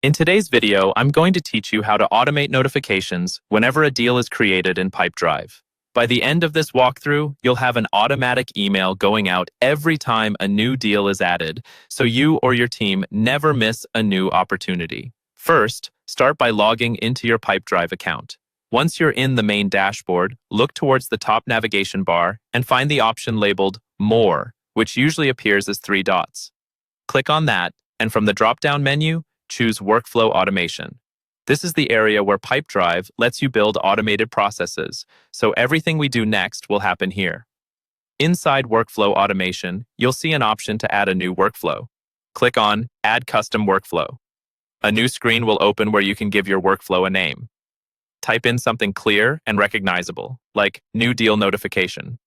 In today's video, I'm going to teach you how to automate notifications whenever a deal is created in Pipedrive. By the end of this walkthrough, you'll have an automatic email going out every time a new deal is added, so you or your team never miss a new opportunity. First, start by logging into your Pipedrive account. Once you're in the main dashboard, look towards the top navigation bar and find the option labeled More, which usually appears as 3 dots. Click on that, and from the drop-down menu, choose Workflow Automation. This is the area where Pipedrive lets you build automated processes, so everything we do next will happen here. Inside Workflow Automation, you'll see an option to add a new workflow. Click on Add Custom Workflow. A new screen will open where you can give your workflow a name. Type in something clear and recognizable, like New Deal Notification.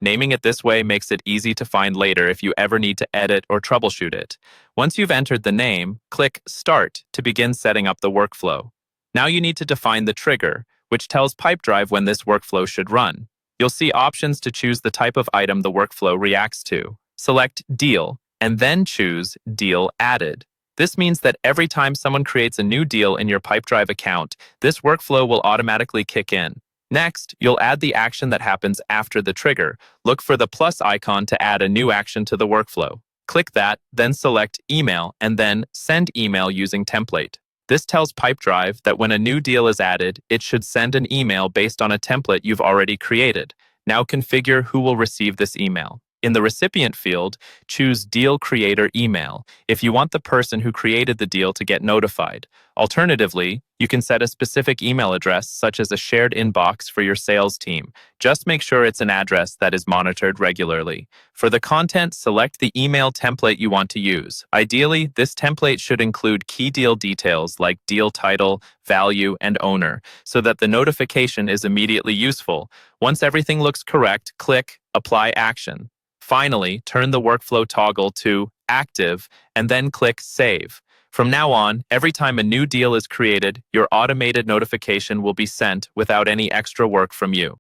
Naming it this way makes it easy to find later if you ever need to edit or troubleshoot it. Once you've entered the name, click Start to begin setting up the workflow. Now you need to define the trigger, which tells Pipedrive when this workflow should run. You'll see options to choose the type of item the workflow reacts to. Select Deal, and then choose Deal Added. This means that every time someone creates a new deal in your Pipedrive account, this workflow will automatically kick in. Next, you'll add the action that happens after the trigger. Look for the plus icon to add a new action to the workflow. Click that, then select Email, and then Send Email using Template. This tells Pipedrive that when a new deal is added, it should send an email based on a template you've already created. Now configure who will receive this email. In the recipient field, choose Deal Creator Email if you want the person who created the deal to get notified. Alternatively, you can set a specific email address, such as a shared inbox for your sales team. Just make sure it's an address that is monitored regularly. For the content, select the email template you want to use. Ideally, this template should include key deal details like deal title, value, and owner, so that the notification is immediately useful. Once everything looks correct, click Apply Action. Finally, turn the workflow toggle to Active and then click Save. From now on, every time a new deal is created, your automated notification will be sent without any extra work from you.